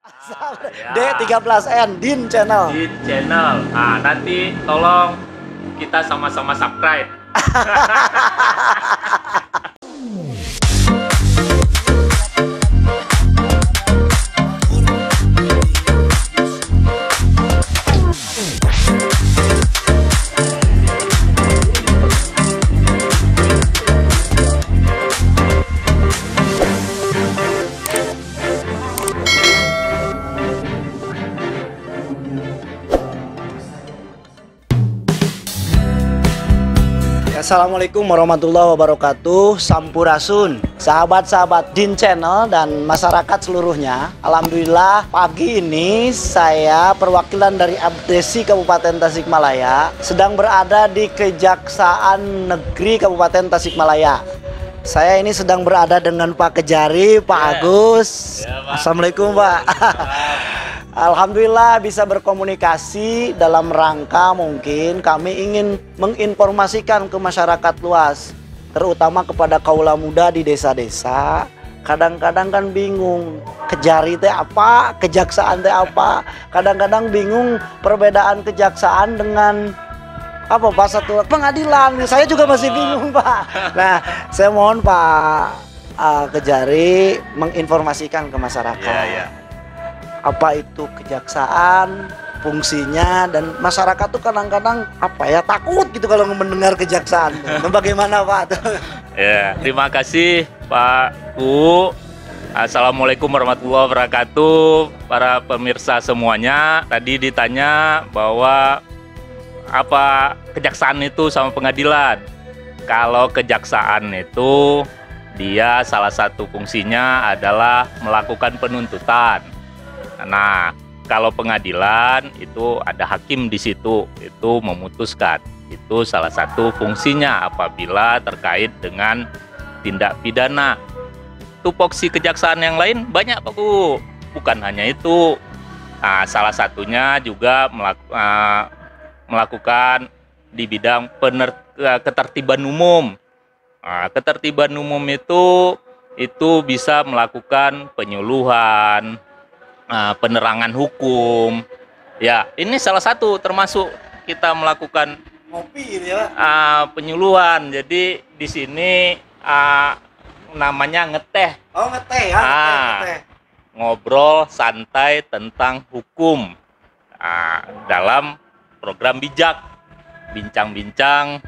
Ya. D13N Din Channel. Di channel. Nah, nanti tolong kita sama-sama subscribe. Assalamualaikum warahmatullahi wabarakatuh. Sampurasun, sahabat-sahabat Din Channel dan masyarakat seluruhnya. Alhamdulillah pagi ini saya perwakilan dari Abdesi Kabupaten Tasikmalaya sedang berada di Kejaksaan Negeri Kabupaten Tasikmalaya. Saya ini sedang berada dengan Pak Kejari, Pak Agus. Pak. Assalamualaikum, Pak. Alhamdulillah bisa berkomunikasi dalam rangka mungkin kami ingin menginformasikan ke masyarakat luas, terutama kepada kaula muda di desa-desa. Kadang-kadang kan bingung, Kejari teh apa, kejaksaan teh apa. Kadang-kadang bingung perbedaan kejaksaan dengan apa Pak, satu pengadilan. Saya juga masih bingung, Pak. Nah, saya mohon Pak Kejari menginformasikan ke masyarakat. Iya. Apa itu kejaksaan, fungsinya, dan masyarakat tuh kadang-kadang apa ya, takut gitu kalau mendengar kejaksaan. Bagaimana Pak? Ya, terima kasih Pak Bu. Assalamualaikum warahmatullahi wabarakatuh. Para pemirsa semuanya, tadi ditanya bahwa apa kejaksaan itu sama pengadilan. Kalau kejaksaan itu dia salah satu fungsinya adalah melakukan penuntutan. Nah, kalau pengadilan itu ada hakim di situ, itu memutuskan. Itu salah satu fungsinya apabila terkait dengan tindak pidana. Tupoksi kejaksaan yang lain banyak Pak Bu, bukan hanya itu. Nah, salah satunya juga melakukan di bidang ketertiban umum. Nah, ketertiban umum itu bisa melakukan penyuluhan, penerangan hukum. Ya, ini salah satu termasuk kita melakukan Ngopi gitu ya, Pak. penyuluhan. Jadi di sini namanya ngeteh. Oh, ngeteh ya, ngeteh. Ngobrol santai tentang hukum dalam program bijak, bincang-bincang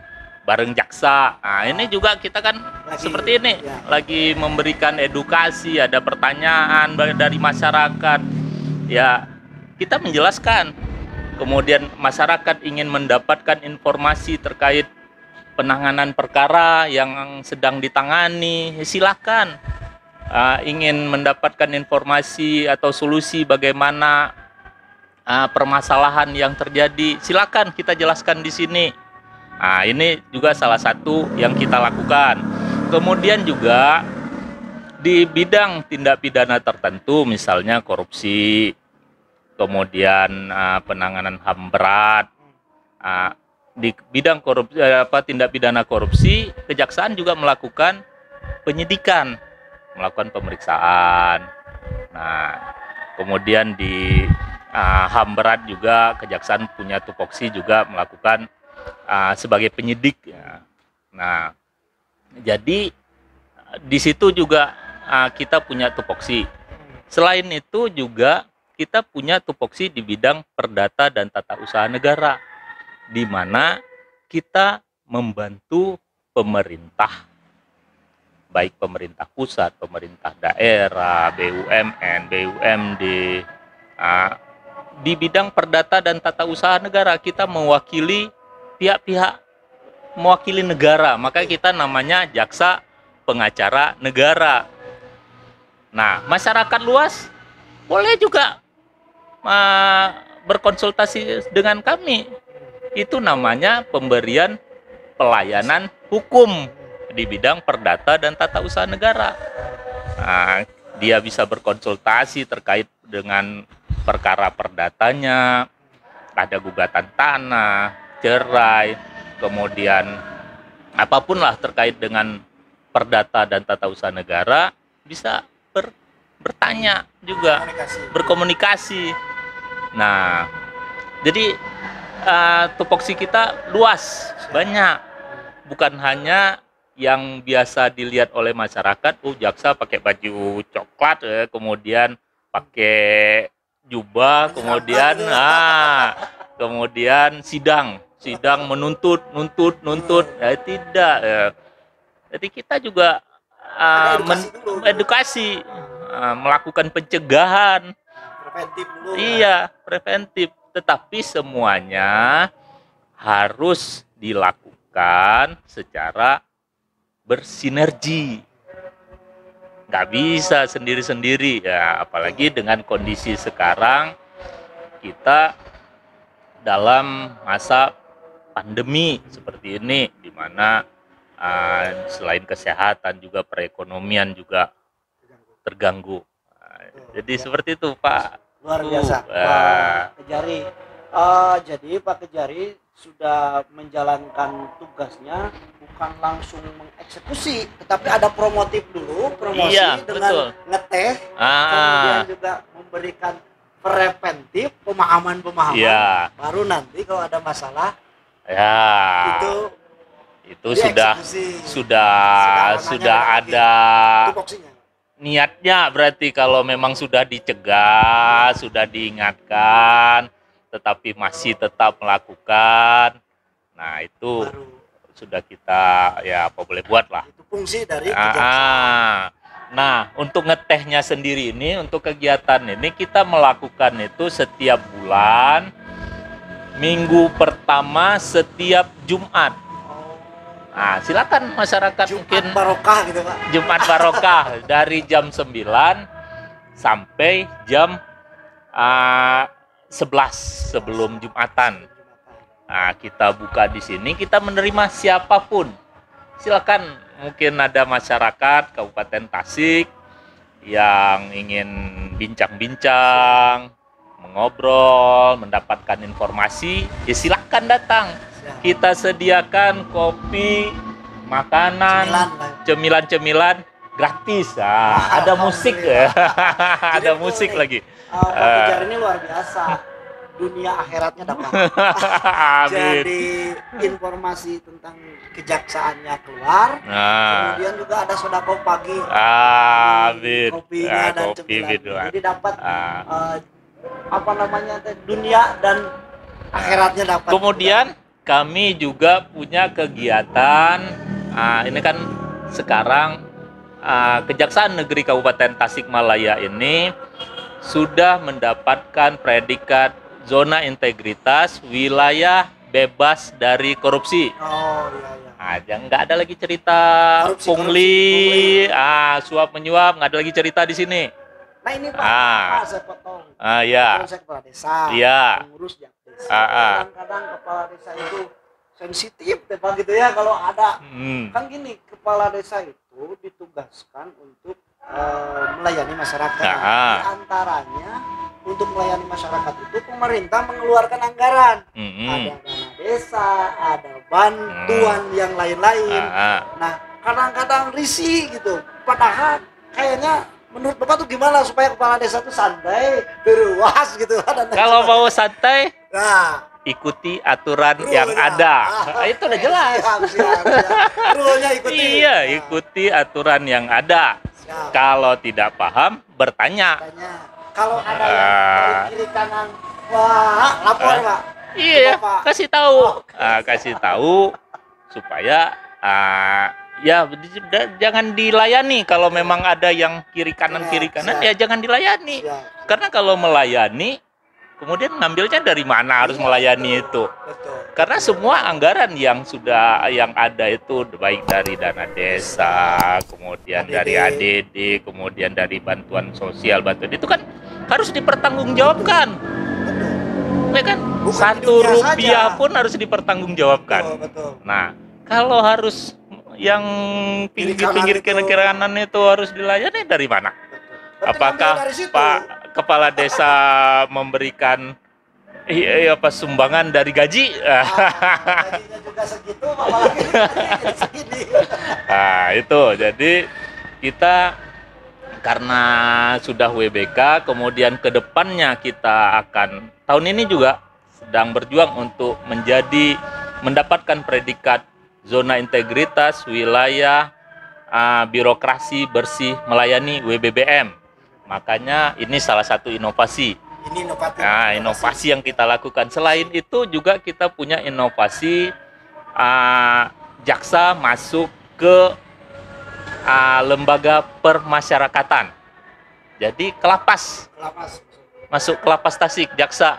bareng jaksa. Nah, ini juga kita kan seperti ini lagi memberikan edukasi, ada pertanyaan dari masyarakat. Ya, kita menjelaskan. Kemudian masyarakat ingin mendapatkan informasi terkait penanganan perkara yang sedang ditangani, silakan. Ingin mendapatkan informasi atau solusi bagaimana permasalahan yang terjadi, silakan kita jelaskan di sini. Nah, ini juga salah satu yang kita lakukan. Kemudian juga di bidang tindak pidana tertentu, misalnya korupsi, kemudian penanganan HAM berat, di bidang korupsi, tindak pidana korupsi, kejaksaan juga melakukan penyidikan, melakukan pemeriksaan. Nah, kemudian di HAM berat juga kejaksaan punya tupoksi juga melakukan sebagai penyidik. Ya. Nah, jadi di situ juga kita punya tupoksi. Selain itu juga kita punya tupoksi di bidang perdata dan tata usaha negara, di mana kita membantu pemerintah, baik pemerintah pusat, pemerintah daerah, BUMN, BUMD. Di bidang perdata dan tata usaha negara kita mewakili pihak-pihak, mewakili negara, maka kita namanya jaksa pengacara negara. Nah, masyarakat luas boleh juga berkonsultasi dengan kami. Itu namanya pemberian pelayanan hukum di bidang perdata dan tata usaha negara. Nah, dia bisa berkonsultasi terkait dengan perkara perdatanya, ada gugatan tanah, cerai, kemudian apapun lah terkait dengan perdata dan tata usaha negara bisa bertanya juga, berkomunikasi. Nah, jadi tupoksi kita luas, banyak. Bukan hanya yang biasa dilihat oleh masyarakat, jaksa pakai baju coklat, kemudian pakai jubah, kemudian sidang menuntut, ya, tidak. Ya. Jadi kita juga edukasi, melakukan pencegahan, preventif dulu. Iya, preventif. Tetapi semuanya harus dilakukan secara bersinergi. Nggak bisa sendiri-sendiri ya, apalagi dengan kondisi sekarang kita dalam masa pandemi seperti ini, di mana selain kesehatan juga perekonomian juga terganggu. Jadi seperti itu, Pak. Luar biasa, Pak Kejari. Jadi Pak Kejari sudah menjalankan tugasnya bukan langsung mengeksekusi, tetapi ada promotif dulu, promosi dengan betul. Ngeteh, kemudian juga memberikan preventif, pemahaman, baru nanti kalau ada masalah, itu sudah ada niatnya, berarti kalau memang sudah dicegah, sudah diingatkan, tetapi masih tetap melakukan, nah itu sudah kita boleh buat lah. Itu fungsi dari kejaksaan. Nah, untuk ngetehnya sendiri ini, untuk kegiatan ini kita melakukan itu setiap bulan, minggu pertama setiap Jumat. Nah, silakan masyarakat Jumat barokah gitu, Pak. Jumat barokah dari jam 9 sampai jam 11 sebelum Jumatan. Nah, kita buka di sini, kita menerima siapapun. Silakan, mungkin ada masyarakat Kabupaten Tasik yang ingin bincang-bincang, mengobrol, mendapatkan informasi, ya silakan datang. Kita sediakan kopi, makanan, cemilan-cemilan gratis. Ada musik ya. Ada musik lagi. Pak Kejari ini luar biasa. Dunia akhiratnya dapat. Jadi informasi tentang kejaksaannya keluar. Kemudian juga ada sodako pagi. Kopinya dan cemilan. Jadi dapat dunia dan akhiratnya dapat. Kemudian kami juga punya kegiatan, ini kan sekarang Kejaksaan Negeri Kabupaten Tasikmalaya ini sudah mendapatkan predikat zona integritas wilayah bebas dari korupsi. Nggak ada lagi cerita pungli, suap menyuap, nggak ada lagi cerita di sini. Nah ini Pak, saya potong. Saya kepala desa, pengurus Jakdesa. Kadang-kadang kepala desa itu sensitif, Pak, gitu ya. Kalau ada, kan gini, kepala desa itu ditugaskan untuk melayani masyarakat. Di antaranya untuk melayani masyarakat itu pemerintah mengeluarkan anggaran. Ada dana desa, ada bantuan yang lain-lain. Nah, kadang-kadang risih gitu. Padahal kayaknya menurut Bapak tuh gimana supaya kepala desa tuh santai, berwas gitu. Kalau mau santai, ikuti aturan yang ada. Itu udah jelas. Rule-nya ikuti. Iya, ikuti aturan yang ada. Kalau tidak paham, bertanya. Kalau ada yang dari kiri kanan, lapor, Pak. Iya, kasih tahu. Kasih tahu supaya jangan dilayani. Kalau memang ada yang kiri kanan ya jangan dilayani. Karena kalau melayani, kemudian ngambilnya dari mana harus melayani itu? Karena semua anggaran yang ada itu baik dari dana desa, kemudian dari ADD, kemudian dari bantuan sosial, itu kan harus dipertanggungjawabkan. Ya kan? Rp1 pun harus dipertanggungjawabkan. Nah, kalau harus yang pinggir kanan itu harus dilayani dari mana? Apakah Pak Kepala Desa memberikan sumbangan dari gaji? Gajinya juga segitu, apalagi segini. Nah, itu. Jadi kita karena sudah WBK, kemudian ke depannya kita akan tahun ini juga sedang berjuang untuk mendapatkan predikat zona integritas wilayah birokrasi bersih melayani WBBM. Makanya ini salah satu inovasi. Ini inovatif. Nah, inovasi yang kita lakukan. Selain itu juga kita punya inovasi jaksa masuk ke lembaga permasyarakatan. Jadi ke lapas. Masuk ke lapas Tasik, jaksa.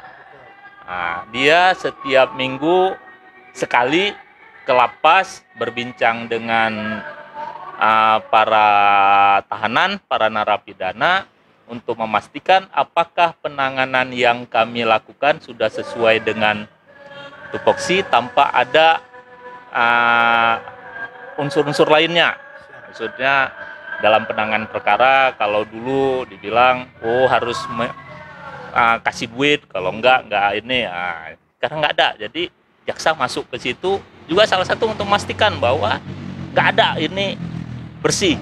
Nah, dia setiap minggu sekali ke lapas berbincang dengan para tahanan, para narapidana untuk memastikan apakah penanganan yang kami lakukan sudah sesuai dengan tupoksi tanpa ada unsur-unsur lainnya. Maksudnya dalam penanganan perkara, kalau dulu dibilang harus kasih duit, kalau enggak ini. Karena enggak ada, jadi jaksa masuk ke situ juga salah satu untuk memastikan bahwa enggak ada ini bersih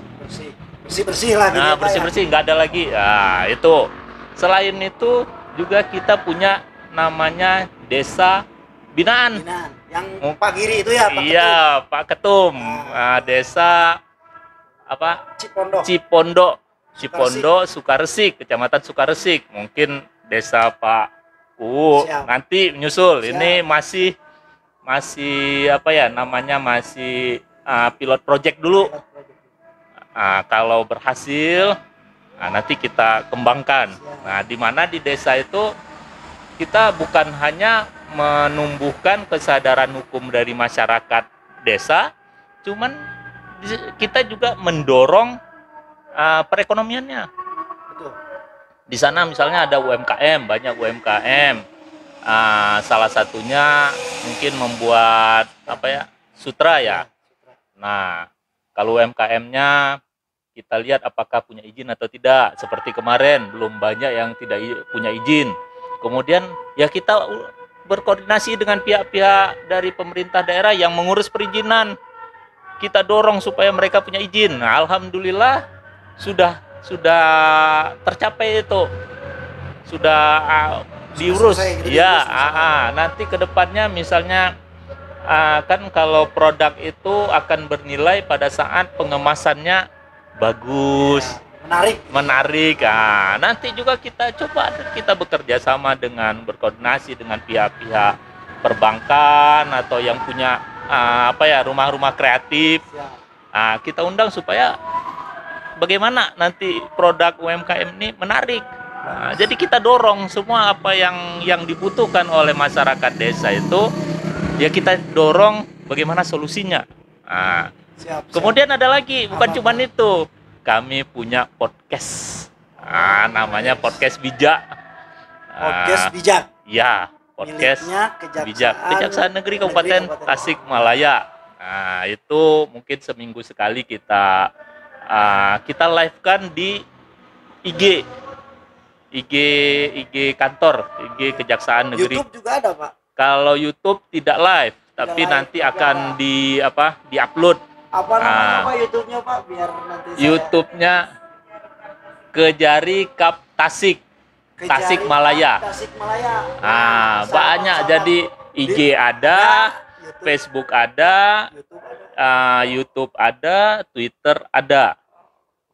lah. Nah, bersih nggak ada lagi. Nah, itu. Selain itu juga kita punya namanya desa binaan. Yang Pak Giri itu ya, Pak Ketum. Iya, Pak Ketum. Desa apa? Cipondo, Sukaresik, Kecamatan Sukaresik. Mungkin desa Pak nanti menyusul. Siap. Ini masih apa ya namanya, masih pilot project dulu. Kalau berhasil, nanti kita kembangkan. Nah, di mana di desa itu kita bukan hanya menumbuhkan kesadaran hukum dari masyarakat desa, cuman kita juga mendorong perekonomiannya. Betul. Di sana misalnya ada UMKM, banyak UMKM. Salah satunya mungkin membuat sutra ya. Nah, kalau UMKM-nya kita lihat apakah punya izin atau tidak. Seperti kemarin belum banyak yang tidak punya izin. Kemudian ya kita berkoordinasi dengan pihak-pihak dari pemerintah daerah yang mengurus perizinan. Kita dorong supaya mereka punya izin. Nah, alhamdulillah sudah tercapai itu. Sudah diurus. Ya, nanti ke depannya misalnya kan kalau produk itu akan bernilai pada saat pengemasannya bagus, menarik. Nanti juga kita bekerja sama dengan berkoordinasi dengan pihak-pihak perbankan atau yang punya rumah-rumah kreatif. Kita undang supaya bagaimana nanti produk UMKM ini menarik. Jadi kita dorong semua apa yang dibutuhkan oleh masyarakat desa itu. Ya kita dorong bagaimana solusinya. Kemudian ada lagi, bukan cuma itu. Kami punya podcast. Namanya Podcast Bijak. Podcast Bijak. Ya, podcast Bijak. Kejaksaan Negeri Kabupaten Tasikmalaya. Itu mungkin seminggu sekali kita live-kan di IG kantor, IG Kejaksaan Negeri. YouTube juga ada, Pak. Kalau YouTube tidak live, tapi nanti akan di-upload. Apa namanya Pak YouTube-nya, Pak? Biar nanti YouTube-nya Kejari Kap Tasikmalaya. Banyak. Jadi IG ada, Facebook ada, YouTube ada, Twitter ada.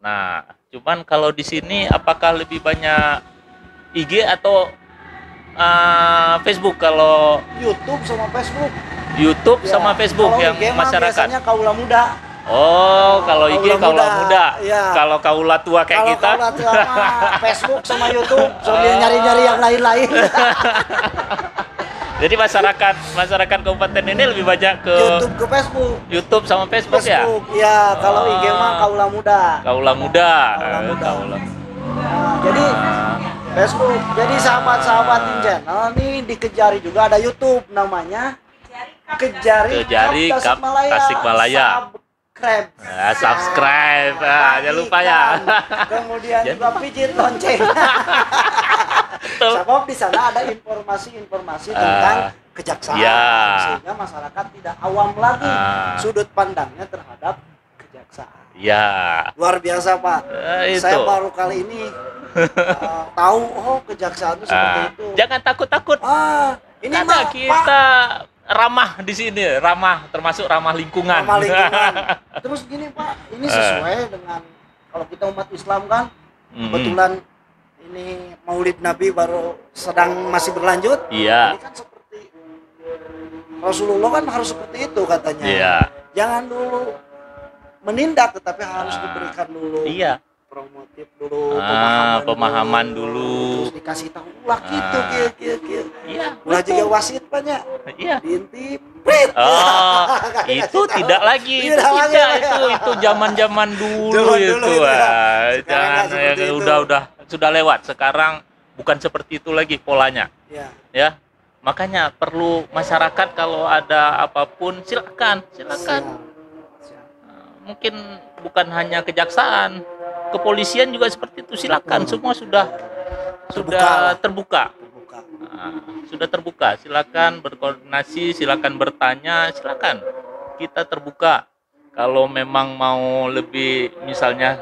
Nah, cuman kalau di sini apakah lebih banyak IG atau Facebook? Kalau YouTube sama Facebook. YouTube sama Facebook kalau yang IG masyarakat. Biasanya kaula muda. Kalau IG kaula muda. Ya. Kalau kaula tua kayak kita. Kalau kaula tua mah Facebook sama YouTube, sambil nyari-nyari yang lain-lain. Jadi masyarakat kabupaten ini lebih banyak ke YouTube sama Facebook ya. Ya, kalau IG mah kaula muda. Kaula muda. Jadi Facebook. Jadi sahabat-sahabat channel nih di Kejari juga ada YouTube namanya Kejari Kap Tasikmalaya. Subscribe. Jangan lupa ya. Kemudian juga pijit lonceng. Sebab di sana ada informasi-informasi tentang kejaksaan, sehingga masyarakat tidak awam lagi sudut pandangnya terhadap kejaksaan. kejaksaan. Ya. Luar biasa Pak. Itu. Saya baru kali ini tahu kejaksaan itu seperti itu. Jangan takut-takut. Ini Karena mah kita ramah di sini, ramah termasuk ramah lingkungan. ramah lingkungan. Terus gini Pak, ini sesuai dengan kalau kita umat Islam kan, kebetulan ini Maulid Nabi baru masih berlanjut. Iya. Ini kan seperti Rasulullah kan harus seperti itu katanya. Iya. Jangan dulu menindak, tetapi harus diberikan dulu. Iya. Promotif dulu, pemahaman dulu. Terus dikasih tahu ulah gitu, Iya. ulah juga wasit banyak. Iya. Diintip. Itu tidak lagi. Itu zaman-zaman dulu itu. Jangan sudah lewat. Sekarang bukan seperti itu lagi polanya. Ya. Makanya perlu masyarakat kalau ada apapun silakan. Mungkin bukan hanya kejaksaan, kepolisian juga seperti itu, silakan. Semua sudah terbuka. Sudah terbuka, silakan berkoordinasi, silakan bertanya, silakan. Kita terbuka. Kalau memang mau lebih, misalnya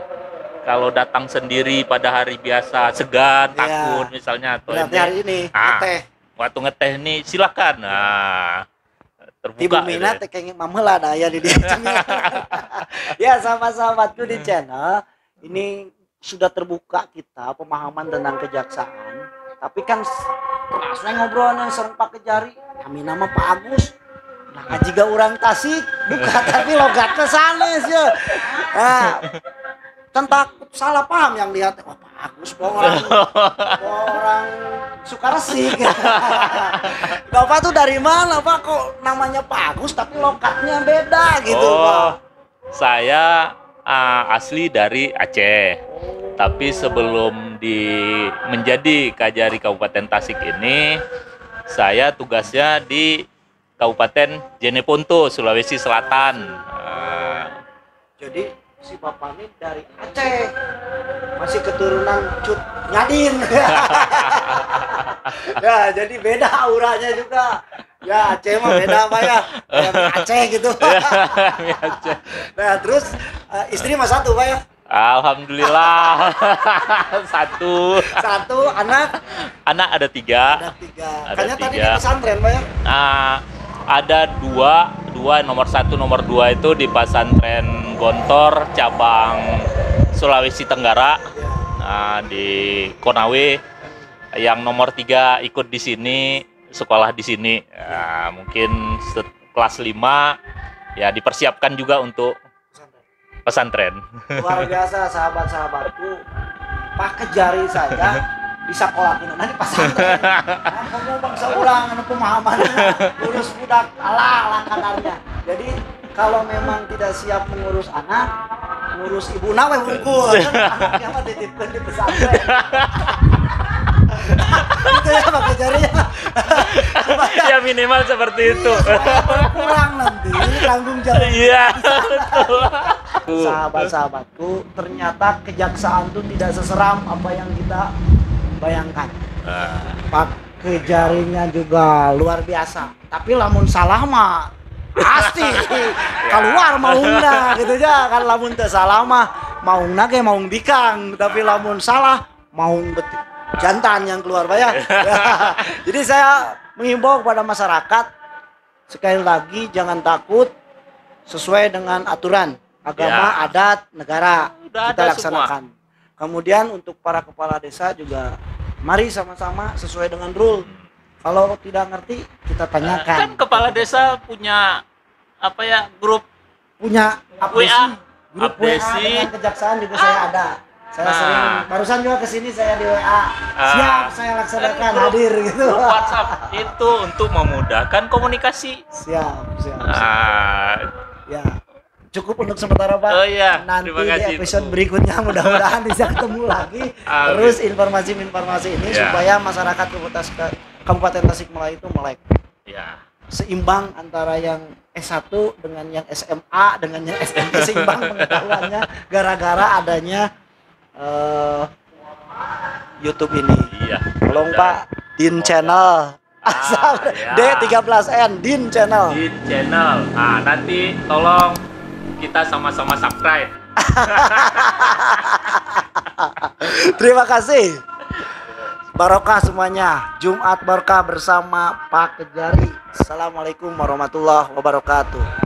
kalau datang sendiri pada hari biasa segan, takut misalnya, atau hari ini ngeteh. Waktu ngeteh ini silakan. Terbuka. Ibu Mina kayak mamela ada ya di dia. Ya sahabat-sahabatku di channel ini sudah terbuka kita pemahaman tentang kejaksaan. Tapi kan saya ngobrolnya serem Pak Kejari. Kami nama Pak Agus. Nah jika orang Tasik buka tapi logatnya sanes ya. Nah, kan takut salah paham yang lihat. Wah Pak Agus orang Sukaresik. Bapak tuh dari mana Pak? Kok namanya Pak Agus tapi lokatnya beda gitu Pak? Saya asli dari Aceh. Tapi sebelum menjadi Kajari Kabupaten Tasik ini, saya tugasnya di Kabupaten Jeneponto, Sulawesi Selatan. Jadi si Bapak ini dari Aceh, masih keturunan Cut Nyadin. Ya, jadi beda auranya juga. Ya, Aceh mah beda Pak ya. Aceh gitu. Nah, terus istri mah satu Pak ya? Alhamdulillah. Satu anak ada tiga. Kayaknya tadi di pesantren Pak ya? Ada dua, nomor 1 nomor 2 itu di pesantren Gontor cabang Sulawesi Tenggara, di Konawe. Yang nomor 3 ikut di sini, sekolah di sini. Mungkin kelas 5 ya dipersiapkan juga untuk pesantren. Luar biasa sahabat-sahabatku, Pak Kejari saja bisa kolaknya nanti pesantren. Kamu bangsa ulang pemahaman urus budak ala kadarnya. Jadi kalau memang tidak siap mengurus anak, ngurus ibu nawe bungkul. Anaknya mah dititipkan di pesantren. Itu ya Pak Kejari ya minimal seperti itu. Kurang nanti tanggung jawab. Iya betul. Sahabat-sahabatku, ternyata kejaksaan itu tidak seseram apa yang kita bayangkan. Pak Kejarinya juga luar biasa. Tapi lamun salah mah pasti keluar maungna gitu ya kan. Lamun teu salah mah maungna ge maung bikang, tapi lamun salah maung jantan yang keluar Pak ya. Jadi saya mengimbau kepada masyarakat sekali lagi jangan takut, sesuai dengan aturan agama, adat, negara kita laksanakan. Kemudian untuk para kepala desa juga mari sama-sama sesuai dengan rule. Kalau tidak ngerti kita tanyakan. Kan kepala desa punya grup, punya WA, grup WA dengan kejaksaan juga saya ada. Saya sering barusan juga kesini saya di WA. Siap saya laksanakan hadir gitu. WhatsApp itu untuk memudahkan komunikasi. Siap. Ya. Cukup untuk sementara Pak. Nanti di episode berikutnya mudah-mudahan bisa ketemu lagi. Terus informasi-informasi ini supaya masyarakat Kabupaten Tasikmalaya itu melek. Seimbang antara yang S1 dengan yang SMA dengan yang SMP, seimbang pengetahuannya gara-gara adanya YouTube ini. Tolong Pak, Din Channel. D13N Din Channel. Nanti tolong kita sama-sama subscribe. Terima kasih. Barokah semuanya. Jumat barokah bersama Pak Kejari. Assalamualaikum warahmatullahi wabarakatuh.